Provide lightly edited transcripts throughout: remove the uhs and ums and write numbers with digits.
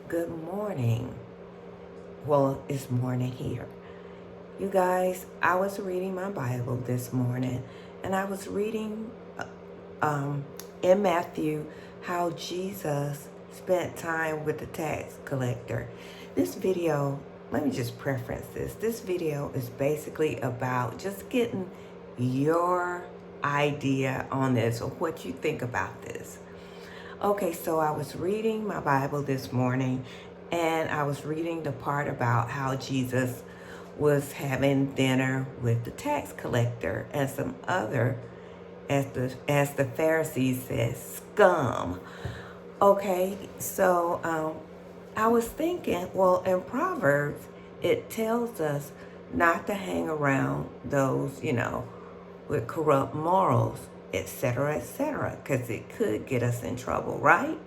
Good morning. Well, it's morning here. You guys, I was reading my Bible this morning and I was reading um, in Matthew how Jesus spent time with the tax collector. This video, let me just preference this. This video is basically about just getting your idea on this or what you think about this. Okay, so I was reading my Bible this morning and I was reading the part about how Jesus was having dinner with the tax collector and some other, as the Pharisees said, scum. Okay, so I was thinking, well, in Proverbs, it tells us not to hang around those, with corrupt morals, etc., because it could get us in trouble, right?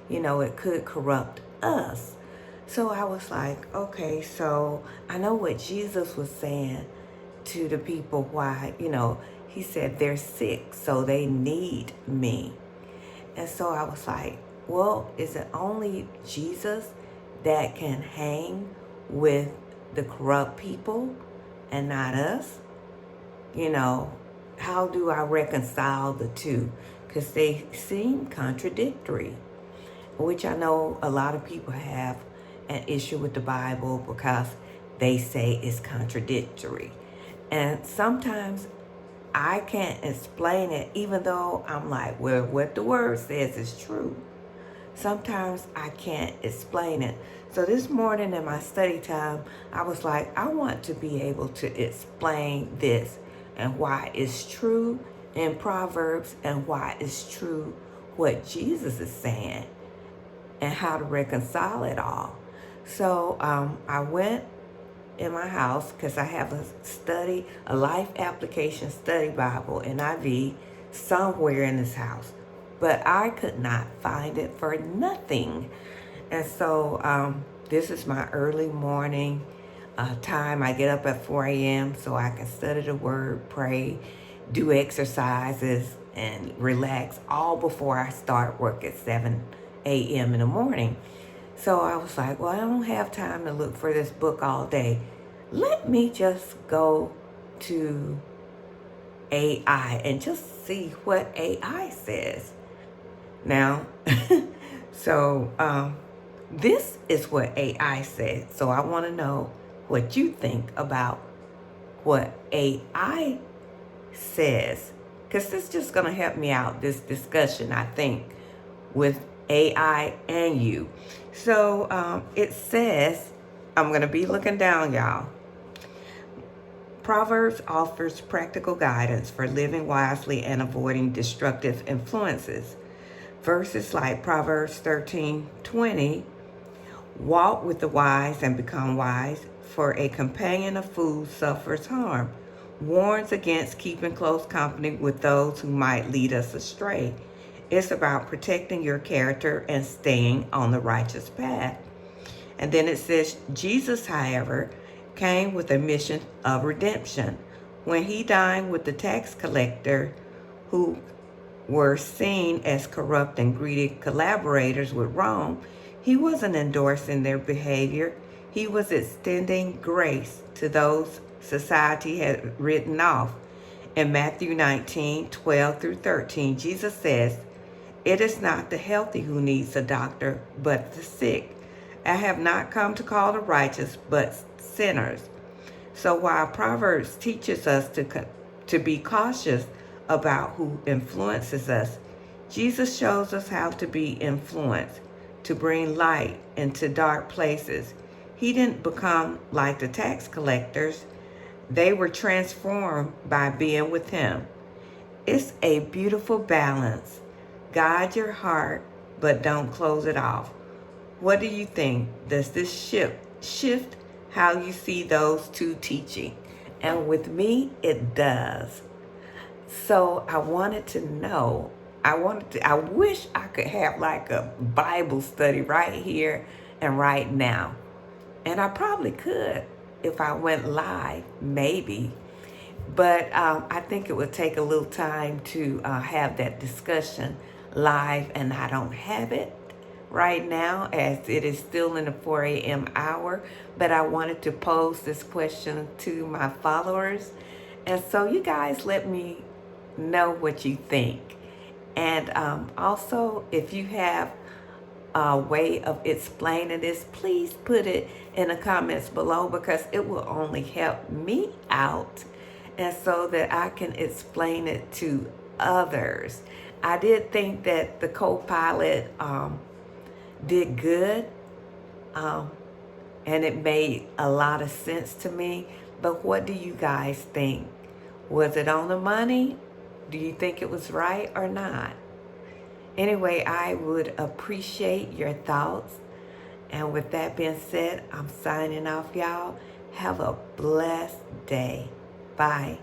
It could corrupt us. So I was like, okay, so I know what Jesus was saying to the people, why, he said they're sick, so they need me. And so I was like, well, is it only Jesus that can hang with the corrupt people and not us? How do I reconcile the two? Because they seem contradictory, which I know a lot of people have an issue with the Bible because they say it's contradictory. And sometimes I can't explain it, even though I'm like, well, what the word says is true. Sometimes I can't explain it. So this morning in my study time, I was like, I want to be able to explain this and why it's true in Proverbs and why it's true what Jesus is saying and how to reconcile it all. So I went in my house because I have a life application study Bible, NIV, somewhere in this house. But I could not find it for nothing. And so this is my early morning time. I get up at 4 a.m. so I can study the word, pray, do exercises, and relax all before I start work at 7 a.m. in the morning. So I was like, well, I don't have time to look for this book all day. Let me just go to AI and just see what AI says. Now, so this is what AI said. So I want to know what you think about what AI says, because this is just going to help me out, this discussion, I think, with AI and you. So it says, I'm going to be looking down, y'all. Proverbs offers practical guidance for living wisely and avoiding destructive influences. Verses like Proverbs 13:20, walk with the wise and become wise, for a companion of fools suffers harm, warns against keeping close company with those who might lead us astray. It's about protecting your character and staying on the righteous path. And then it says, Jesus, however, came with a mission of redemption. When he dined with the tax collector, who were seen as corrupt and greedy collaborators with Rome, he wasn't endorsing their behavior. He was extending grace to those society had written off. In Matthew 19:12 through 13, Jesus says, it is not the healthy who needs a doctor, but the sick. I have not come to call the righteous, but sinners. So while Proverbs teaches us to be cautious about who influences us, Jesus shows us how to be influenced, to bring light into dark places. He didn't become like the tax collectors. They were transformed by being with him. It's a beautiful balance. Guide your heart, but don't close it off. What do you think? Does this shift how you see those two teaching? And with me, it does. So I wanted to know, I wish I could have like a Bible study right here and right now. And I probably could if I went live, maybe. But I think it would take a little time to have that discussion live, and I don't have it right now as it is still in the 4 a.m. hour, but I wanted to pose this question to my followers. And so you guys let me know what you think. And also, if you have a way of explaining this, please put it in the comments below, because it will only help me out and so that I can explain it to others. I did think that the co-pilot did good, and it made a lot of sense to me. But what do you guys think? Was it on the money? Do you think it was right or not? Anyway, I would appreciate your thoughts. And with that being said, I'm signing off, y'all. Have a blessed day. Bye.